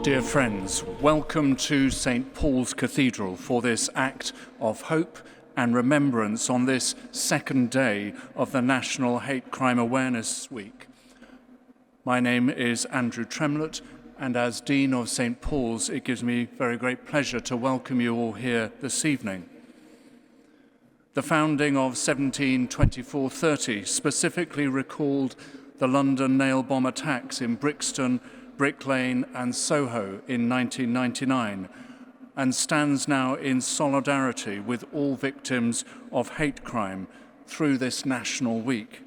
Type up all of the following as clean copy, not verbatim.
Dear friends, welcome to St. Paul's Cathedral for this act of hope and remembrance on this second day of the National Hate Crime Awareness Week. My name is Andrew Tremlett, and as Dean of St. Paul's, it gives me very great pleasure to welcome you all here this evening. The founding of 1724-30 specifically recalled the London nail bomb attacks in Brixton, Brick Lane and Soho in 1999, and stands now in solidarity with all victims of hate crime through this National Week.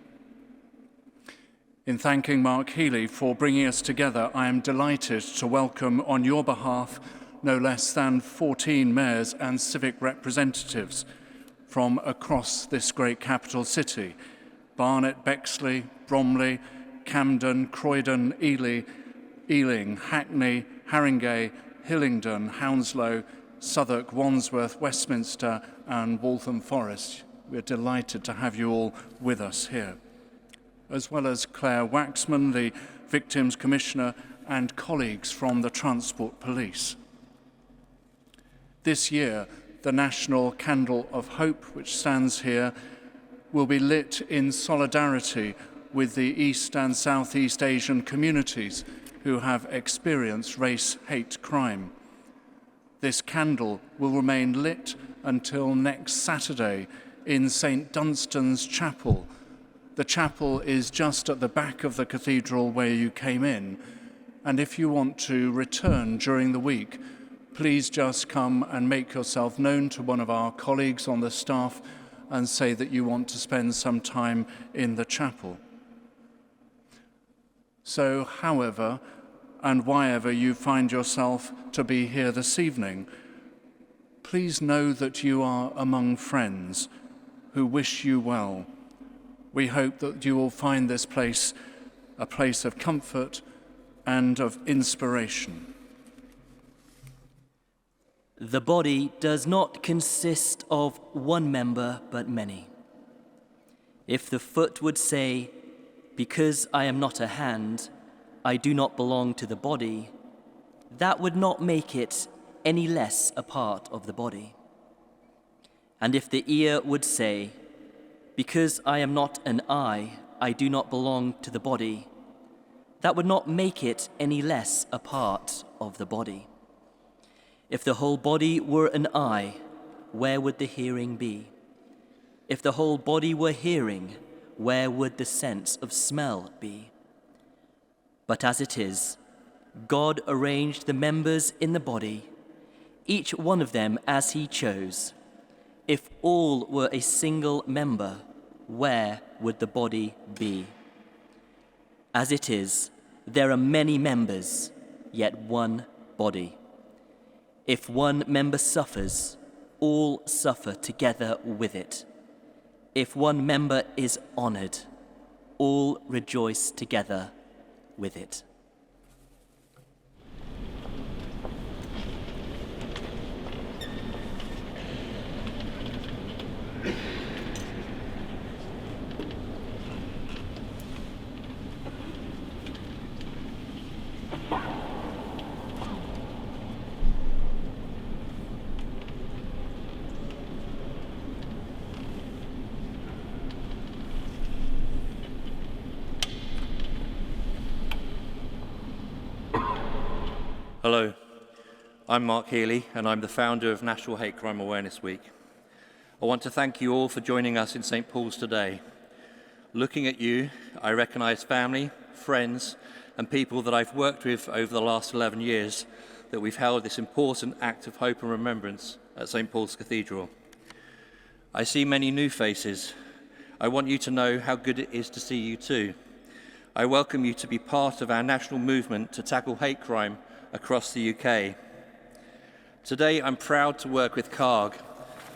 In thanking Mark Healey for bringing us together, I am delighted to welcome on your behalf no less than 14 mayors and civic representatives from across this great capital city: Barnet, Bexley, Bromley, Camden, Croydon, Ely, Ealing, Hackney, Haringey, Hillingdon, Hounslow, Southwark, Wandsworth, Westminster and Waltham Forest. We're delighted to have you all with us here, as well as Claire Waxman, the Victims Commissioner, and colleagues from the Transport Police. This year, the National Candle of Hope, which stands here, will be lit in solidarity with the East and Southeast Asian communities who have experienced race hate crime. This candle will remain lit until next Saturday in St. Dunstan's Chapel. The chapel is just at the back of the cathedral where you came in, and if you want to return during the week, please just come and make yourself known to one of our colleagues on the staff and say that you want to spend some time in the chapel. So, however and whyever you find yourself to be here this evening, please know that you are among friends who wish you well. We hope that you will find this place a place of comfort and of inspiration. The body does not consist of one member, but many. If the foot would say, "Because I am not a hand, I do not belong to the body," that would not make it any less a part of the body. And if the ear would say, "Because I am not an eye, I do not belong to the body," that would not make it any less a part of the body. If the whole body were an eye, where would the hearing be? If the whole body were hearing, where would the sense of smell be? But as it is, God arranged the members in the body, each one of them as he chose. If all were a single member, where would the body be? As it is, there are many members, yet one body. If one member suffers, all suffer together with it. If one member is honored, all rejoice together with it. Hello, I'm Mark Healey and I'm the founder of National Hate Crime Awareness Week. I want to thank you all for joining us in St. Paul's today. Looking at you, I recognise family, friends and people that I've worked with over the last 11 years that we've held this important act of hope and remembrance at St. Paul's Cathedral. I see many new faces. I want you to know how good it is to see you too. I welcome you to be part of our national movement to tackle hate crime across the UK. Today, I'm proud to work with CARG,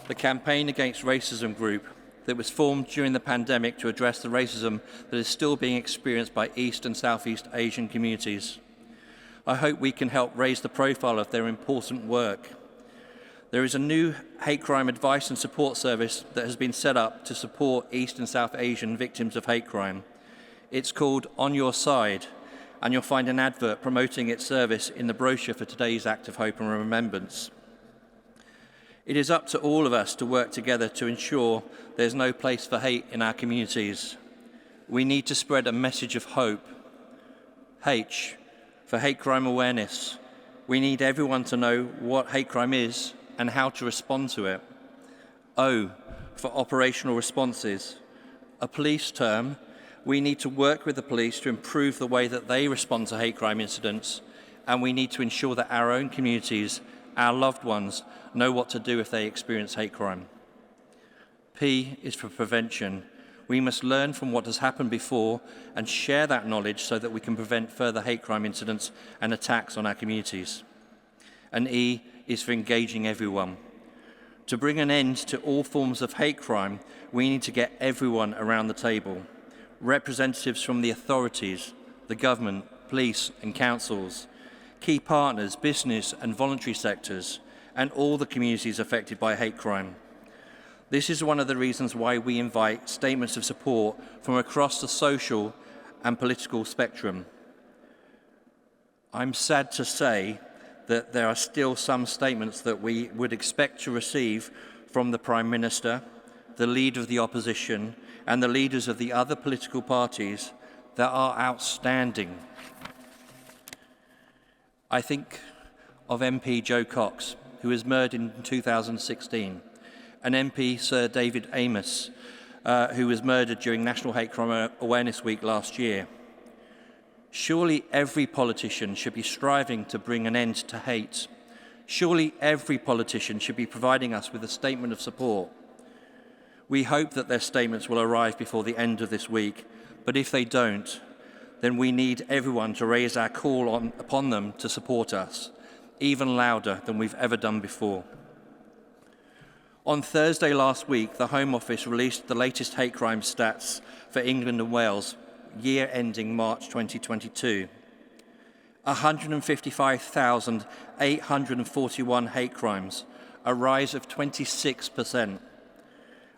the Campaign Against Racism group that was formed during the pandemic to address the racism that is still being experienced by East and Southeast Asian communities. I hope we can help raise the profile of their important work. There is a new hate crime advice and support service that has been set up to support East and South Asian victims of hate crime. It's called On Your Side, and you'll find an advert promoting its service in the brochure for today's Act of Hope and Remembrance. It is up to all of us to work together to ensure there's no place for hate in our communities. We need to spread a message of hope. H, for hate crime awareness. We need everyone to know what hate crime is and how to respond to it. O, for operational responses. A police term, we need to work with the police to improve the way that they respond to hate crime incidents, and we need to ensure that our own communities, our loved ones, know what to do if they experience hate crime. P is for prevention. We must learn from what has happened before and share that knowledge so that we can prevent further hate crime incidents and attacks on our communities. And E is for engaging everyone. To bring an end to all forms of hate crime, we need to get everyone around the table. Representatives from the authorities, the government, police and councils, key partners, business and voluntary sectors, and all the communities affected by hate crime. This is one of the reasons why we invite statements of support from across the social and political spectrum. I'm sad to say that there are still some statements that we would expect to receive from the Prime Minister, the Leader of the Opposition, and the leaders of the other political parties that are outstanding. I think of MP Joe Cox, who was murdered in 2016, and MP Sir David Amos, who was murdered during National Hate Crime Awareness Week last year. Surely every politician should be striving to bring an end to hate. Surely every politician should be providing us with a statement of support. We hope that their statements will arrive before the end of this week, but if they don't, then we need everyone to raise our call upon them to support us, even louder than we've ever done before. On Thursday last week, the Home Office released the latest hate crime stats for England and Wales, year ending March 2022. 155,841 hate crimes, a rise of 26%.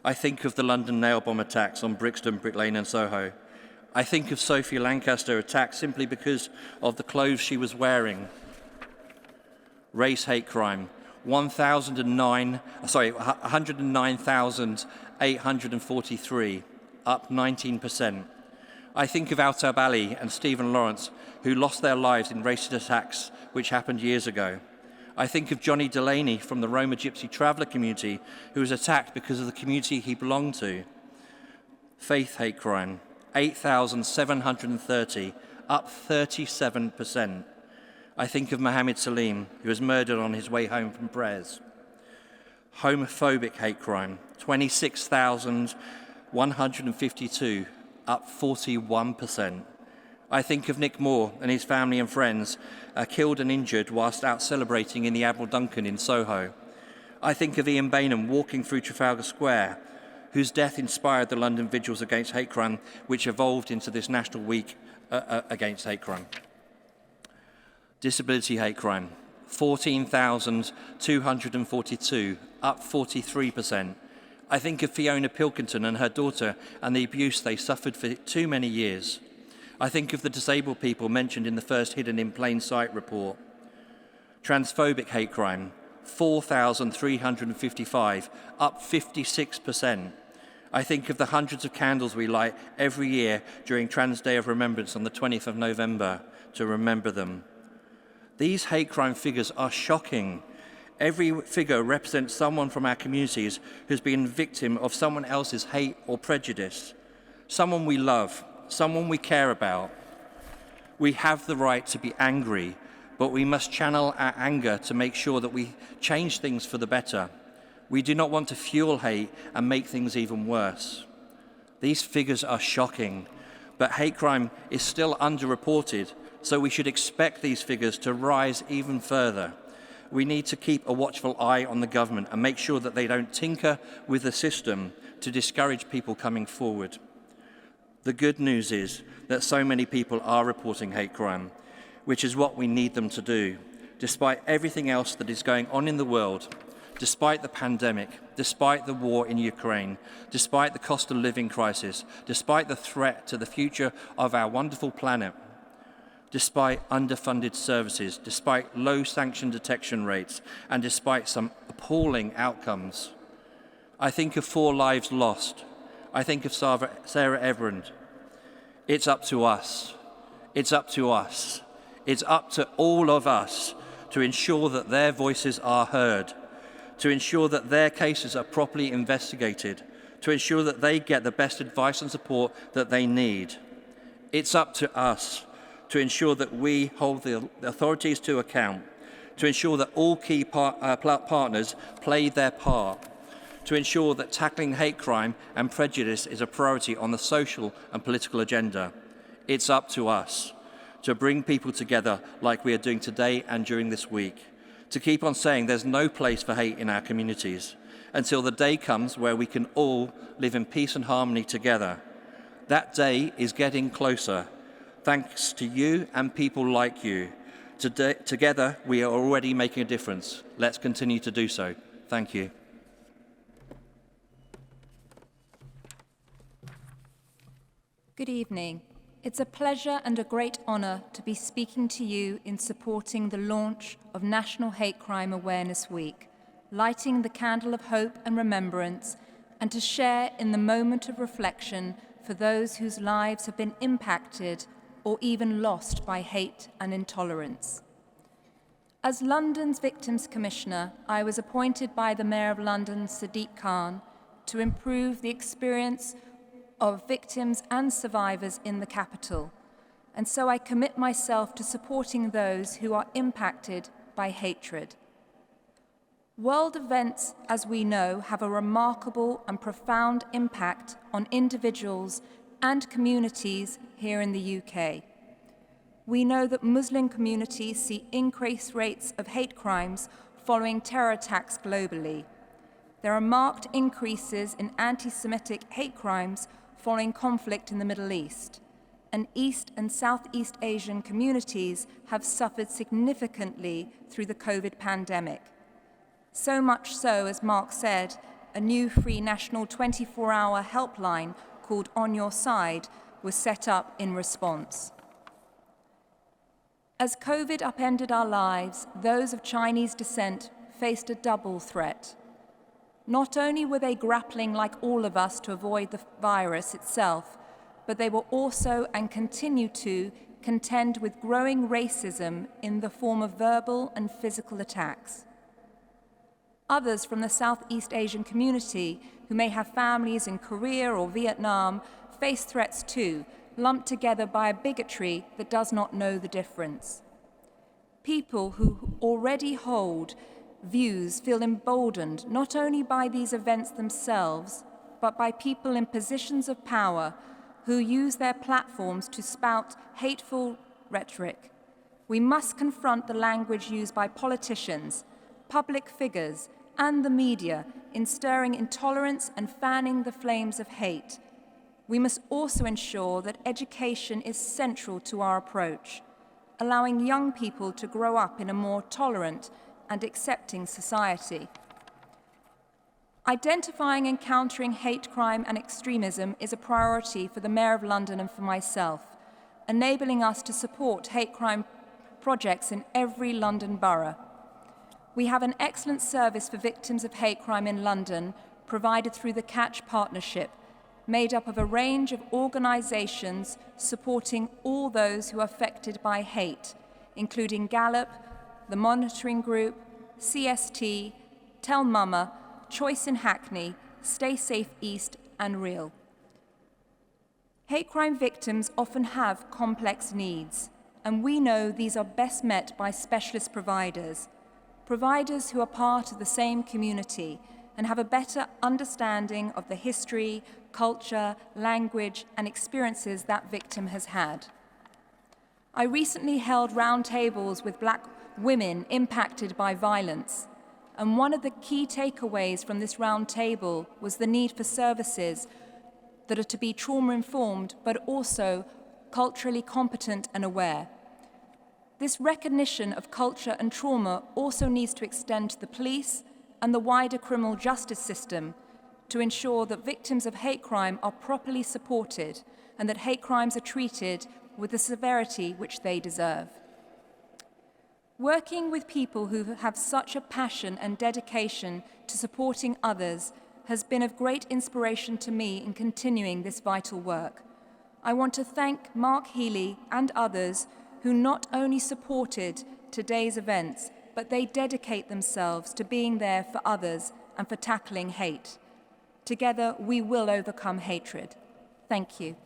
I think of the London nail bomb attacks on Brixton, Brick Lane and Soho. I think of Sophie Lancaster attacked simply because of the clothes she was wearing. Race hate crime, 109,843, up 19%. I think of Altab Ali and Stephen Lawrence, who lost their lives in racist attacks which happened years ago. I think of Johnny Delaney from the Roma Gypsy traveller community, who was attacked because of the community he belonged to. Faith hate crime, 8,730, up 37%. I think of Mohammed Salim, who was murdered on his way home from prayers. Homophobic hate crime, 26,152, up 41%. I think of Nick Moore and his family and friends killed and injured whilst out celebrating in the Admiral Duncan in Soho. I think of Ian Bainham walking through Trafalgar Square, whose death inspired the London Vigils Against Hate Crime, which evolved into this National Week Against Hate Crime. Disability hate crime, 14,242, up 43%. I think of Fiona Pilkington and her daughter and the abuse they suffered for too many years. I think of the disabled people mentioned in the first Hidden in Plain Sight report. Transphobic hate crime, 4,355, up 56%. I think of the hundreds of candles we light every year during Trans Day of Remembrance on the 20th of November to remember them. These hate crime figures are shocking. Every figure represents someone from our communities who's been a victim of someone else's hate or prejudice, someone we love, someone we care about. We have the right to be angry, but we must channel our anger to make sure that we change things for the better. We do not want to fuel hate and make things even worse. These figures are shocking, but hate crime is still underreported, so we should expect these figures to rise even further. We need to keep a watchful eye on the government and make sure that they don't tinker with the system to discourage people coming forward. The good news is that so many people are reporting hate crime, which is what we need them to do, despite everything else that is going on in the world, despite the pandemic, despite the war in Ukraine, despite the cost of living crisis, despite the threat to the future of our wonderful planet, despite underfunded services, despite low sanction detection rates, and despite some appalling outcomes. I think of 4 lives lost. I think of Sarah Everend. It's up to us. It's up to us. It's up to all of us to ensure that their voices are heard, to ensure that their cases are properly investigated, to ensure that they get the best advice and support that they need. It's up to us to ensure that we hold the authorities to account, to ensure that all key partners play their part, to ensure that tackling hate crime and prejudice is a priority on the social and political agenda. It's up to us to bring people together like we are doing today and during this week, to keep on saying there's no place for hate in our communities until the day comes where we can all live in peace and harmony together. That day is getting closer, thanks to you and people like you. Together, we are already making a difference. Let's continue to do so. Thank you. Good evening. It's a pleasure and a great honour to be speaking to you in supporting the launch of National Hate Crime Awareness Week, lighting the candle of hope and remembrance, and to share in the moment of reflection for those whose lives have been impacted or even lost by hate and intolerance. As London's Victims Commissioner, I was appointed by the Mayor of London, Sadiq Khan, to improve the experience of victims and survivors in the capital, and so I commit myself to supporting those who are impacted by hatred. World events, as we know, have a remarkable and profound impact on individuals and communities here in the UK. We know that Muslim communities see increased rates of hate crimes following terror attacks globally. There are marked increases in anti-Semitic hate crimes following conflict in the Middle East, and East and Southeast Asian communities have suffered significantly through the COVID pandemic. So much so, as Mark said, a new free national 24-hour helpline called On Your Side was set up in response. As COVID upended our lives, those of Chinese descent faced a double threat. Not only were they grappling like all of us to avoid the virus itself, but they were also and continue to contend with growing racism in the form of verbal and physical attacks. Others from the Southeast Asian community who may have families in Korea or Vietnam face threats too, lumped together by a bigotry that does not know the difference. People who already hold views feel emboldened not only by these events themselves, but by people in positions of power who use their platforms to spout hateful rhetoric. We must confront the language used by politicians, public figures, and the media in stirring intolerance and fanning the flames of hate. We must also ensure that education is central to our approach, allowing young people to grow up in a more tolerant and accepting society. Identifying and countering hate crime and extremism is a priority for the Mayor of London and for myself, enabling us to support hate crime projects in every London borough. We have an excellent service for victims of hate crime in London, provided through the Catch Partnership, made up of a range of organisations supporting all those who are affected by hate, including Gallup, the Monitoring Group, CST, Tell Mama, Choice in Hackney, Stay Safe East, and Real. Hate crime victims often have complex needs, and we know these are best met by specialist providers who are part of the same community and have a better understanding of the history, culture, language, and experiences that victim has had. I recently held roundtables with Black women impacted by violence, and one of the key takeaways from this roundtable was the need for services that are to be trauma-informed but also culturally competent and aware. This recognition of culture and trauma also needs to extend to the police and the wider criminal justice system to ensure that victims of hate crime are properly supported and that hate crimes are treated with the severity which they deserve. Working with people who have such a passion and dedication to supporting others has been of great inspiration to me in continuing this vital work. I want to thank Mark Healey and others who not only supported today's events, but they dedicate themselves to being there for others and for tackling hate. Together, we will overcome hatred. Thank you.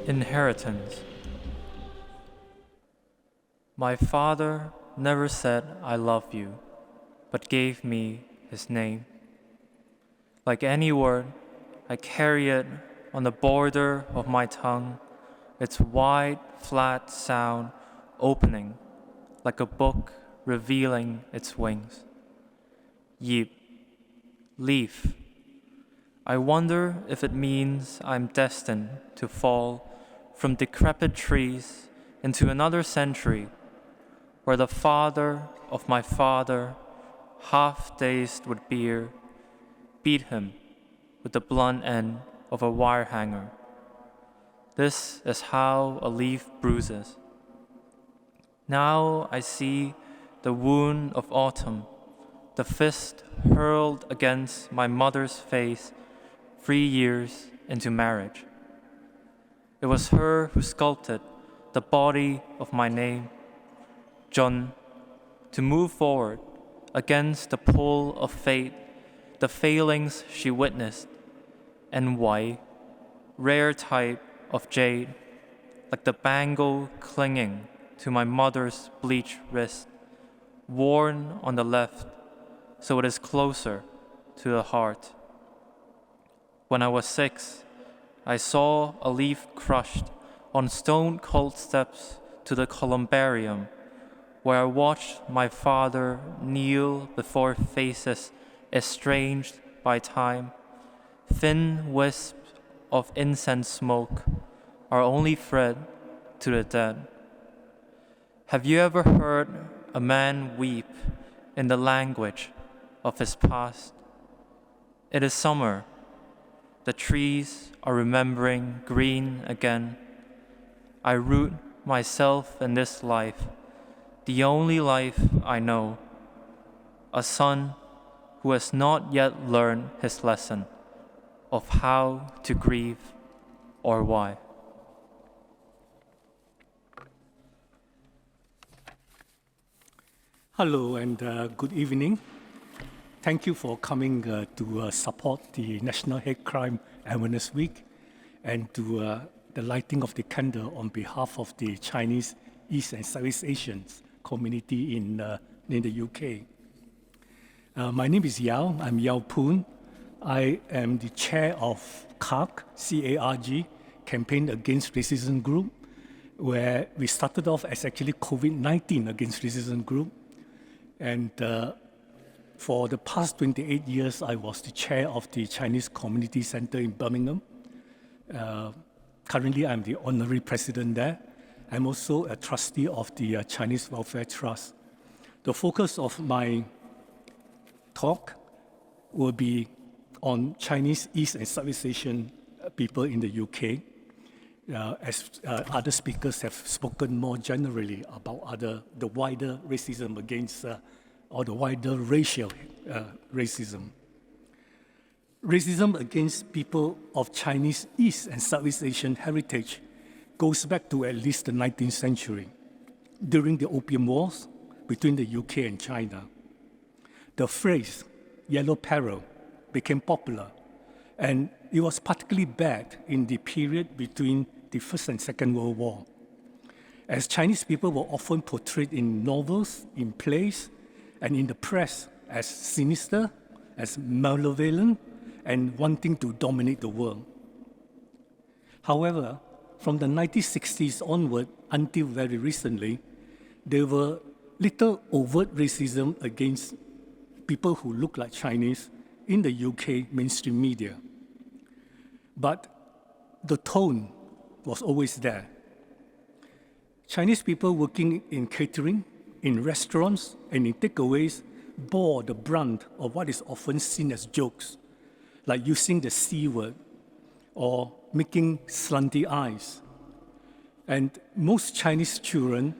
Inheritance. My father never said I love you, but gave me his name. Like any word, I carry it on the border of my tongue, its wide, flat sound opening like a book revealing its wings. Yip, leaf. I wonder if it means I'm destined to fall from decrepit trees into another century where the father of my father, half-dazed with beer, beat him with the blunt end of a wire hanger. This is how a leaf bruises. Now I see the wound of autumn, the fist hurled against my mother's face 3 years into marriage. It was her who sculpted the body of my name, John, to move forward against the pull of fate, the failings she witnessed, and white, rare type of jade, like the bangle clinging to my mother's bleached wrist, worn on the left, so it is closer to the heart. When I was 6, I saw a leaf crushed on stone-cold steps to the columbarium, where I watched my father kneel before faces estranged by time, thin wisps of incense smoke, our only thread to the dead. Have you ever heard a man weep in the language of his past? It is summer. The trees are remembering green again. I root myself in this life, the only life I know. A son who has not yet learned his lesson of how to grieve or why. Hello and good evening. Thank you for coming to support the National Hate Crime Awareness Week and to the lighting of the candle on behalf of the Chinese, East and Southeast Asians community in the UK. My name is Yeow. I'm Yeow Poon. I am the chair of CARG, C-A-R-G, Campaign Against Racism Group, where we started off as actually COVID-19 Against Racism Group. And for the past 28 years, I was the chair of the Chinese Community Center in Birmingham. Currently, I'm the honorary president there. I'm also a trustee of the Chinese Welfare Trust. The focus of my talk will be on Chinese East and Southeast Asian people in the UK, as other speakers have spoken more generally about the wider racism against, or the wider racial racism. Racism against people of Chinese East and Southeast Asian heritage goes back to at least the 19th century, during the Opium Wars between the UK and China. The phrase yellow peril became popular, and it was particularly bad in the period between the First and Second World War, as Chinese people were often portrayed in novels, in plays, and in the press as sinister, as malevolent, and wanting to dominate the world. However, from the 1960s onward until very recently, there were little overt racism against people who look like Chinese in the UK mainstream media. But the tone was always there. Chinese people working in catering, in restaurants, and in takeaways bore the brunt of what is often seen as jokes, like using the C word or making slanty eyes. And most Chinese children,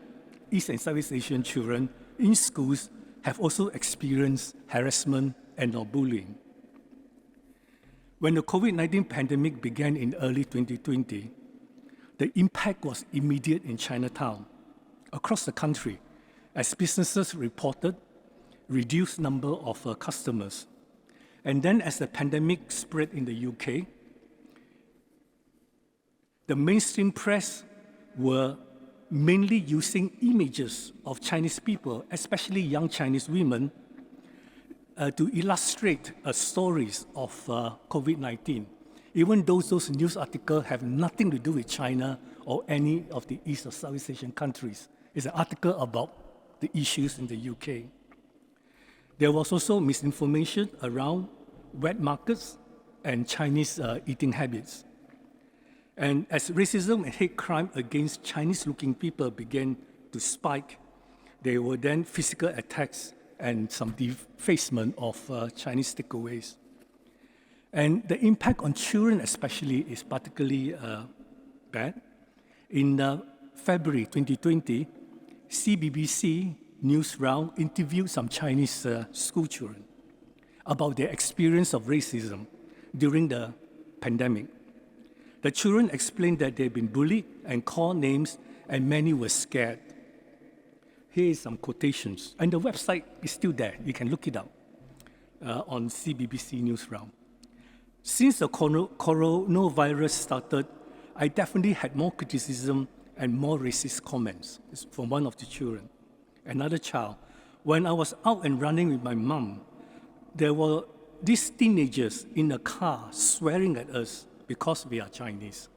East and Southeast Asian children, in schools have also experienced harassment and or bullying. When the COVID-19 pandemic began in early 2020, the impact was immediate in Chinatown, across the country, as businesses reported reduced number of customers. And then as the pandemic spread in the UK, the mainstream press were mainly using images of Chinese people, especially young Chinese women, to illustrate stories of COVID-19, even though those news articles have nothing to do with China or any of the East or Southeast Asian countries. It's an article about the issues in the UK. There was also misinformation around wet markets and Chinese eating habits. And as racism and hate crime against Chinese-looking people began to spike, there were then physical attacks and some defacement of Chinese takeaways. And the impact on children especially is particularly bad. In February 2020, CBBC News Round interviewed some Chinese school children about their experience of racism during the pandemic. The children explained that they'd been bullied and called names, and many were scared. Here is some quotations, and the website is still there. You can look it up on CBBC News Round. Since the coronavirus started, I definitely had more criticism and more racist comments. It's from one of the children. Another child, when I was out and running with my mom, there were these teenagers in a car swearing at us because we are Chinese.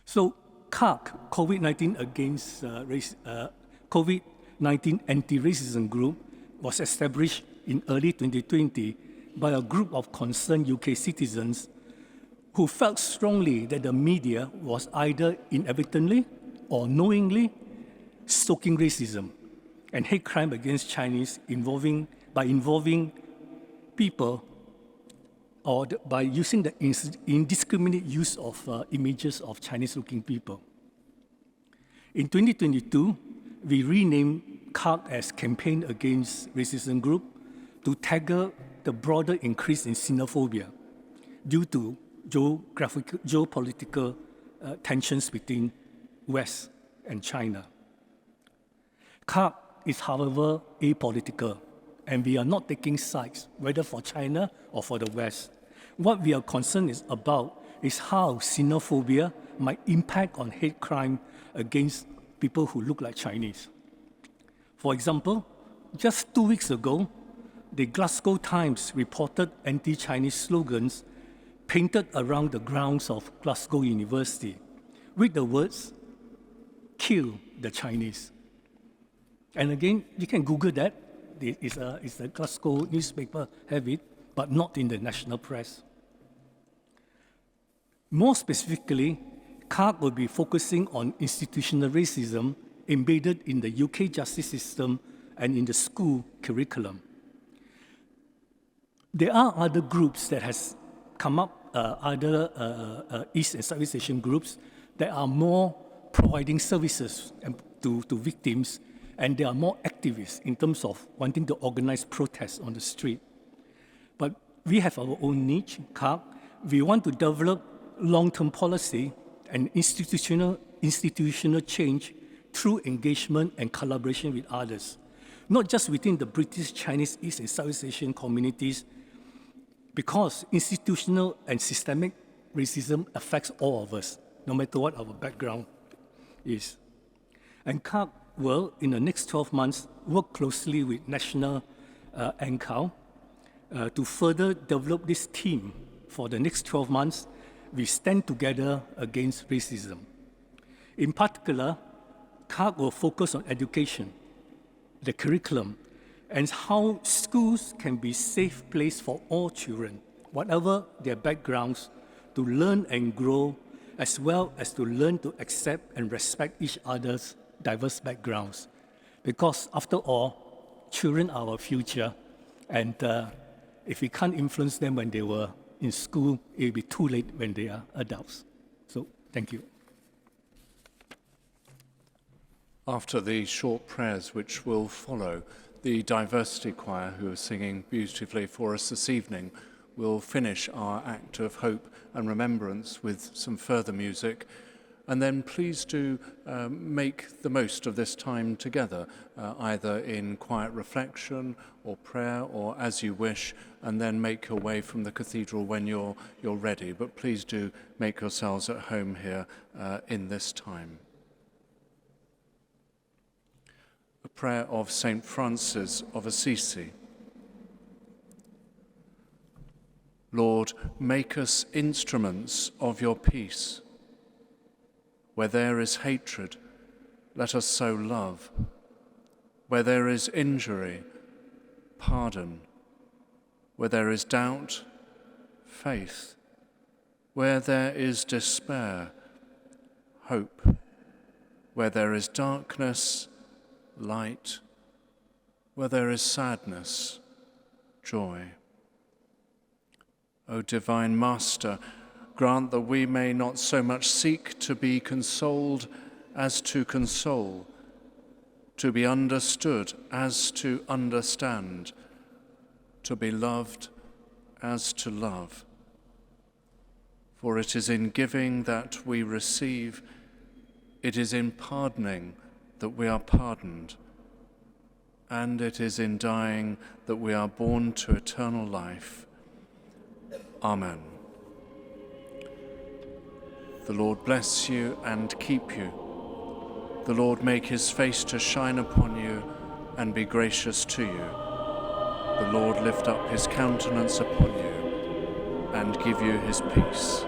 So CARG, COVID-19 against COVID-19 anti-racism group, was established in early 2020 by a group of concerned UK citizens who felt strongly that the media was either inadvertently or knowingly stoking racism and hate crime against Chinese by involving people or by using the indiscriminate use of images of Chinese-looking people. In 2022, we renamed CARG as Campaign Against Racism Group to tackle the broader increase in xenophobia due to geopolitical tensions between West and China. CARG is, however, apolitical, and we are not taking sides, whether for China or for the West. What we are concerned about is how xenophobia might impact on hate crime against people who look like Chinese. For example, just 2 weeks ago, the Glasgow Times reported anti-Chinese slogans painted around the grounds of Glasgow University with the words, "Kill the Chinese." And again, you can Google that. It's a Glasgow newspaper have it, but not in the national press. More specifically, CARG will be focusing on institutional racism embedded in the UK justice system and in the school curriculum. There are other groups that has come up, other East and Southeast Asian groups that are more providing services to victims, and they are more activists in terms of wanting to organize protests on the street. But we have our own niche, CARG. We want to develop long-term policy and institutional change through engagement and collaboration with others, not just within the British, Chinese, East and Southeast Asian communities, because institutional and systemic racism affects all of us, no matter what our background is. And CARG will, in the next 12 months, work closely with NationalHCAW to further develop this theme. For the next 12 months, we stand together against racism. In particular, CARG will focus on education, the curriculum, and how schools can be a safe place for all children, whatever their backgrounds, to learn and grow, as well as to learn to accept and respect each other's diverse backgrounds. Because after all, children are our future, and if we can't influence them when they were in school, it will be too late when they are adults. So, thank you. After the short prayers which will follow, the diversity choir, who are singing beautifully for us this evening, will finish our act of hope and remembrance with some further music. And then please do make the most of this time together, either in quiet reflection or prayer or as you wish, and then make your way from the cathedral when you're ready. But please do make yourselves at home here in this time. A prayer of St. Francis of Assisi. Lord, make us instruments of your peace. Where there is hatred, let us sow love. Where there is injury, pardon. Where there is doubt, faith. Where there is despair, hope. Where there is darkness, light. Where there is sadness, joy. O Divine Master, grant that we may not so much seek to be consoled as to console, to be understood as to understand, to be loved as to love. For it is in giving that we receive, it is in pardoning that we are pardoned, and it is in dying that we are born to eternal life. Amen. The Lord bless you and keep you. The Lord make his face to shine upon you and be gracious to you. The Lord lift up his countenance upon you and give you his peace.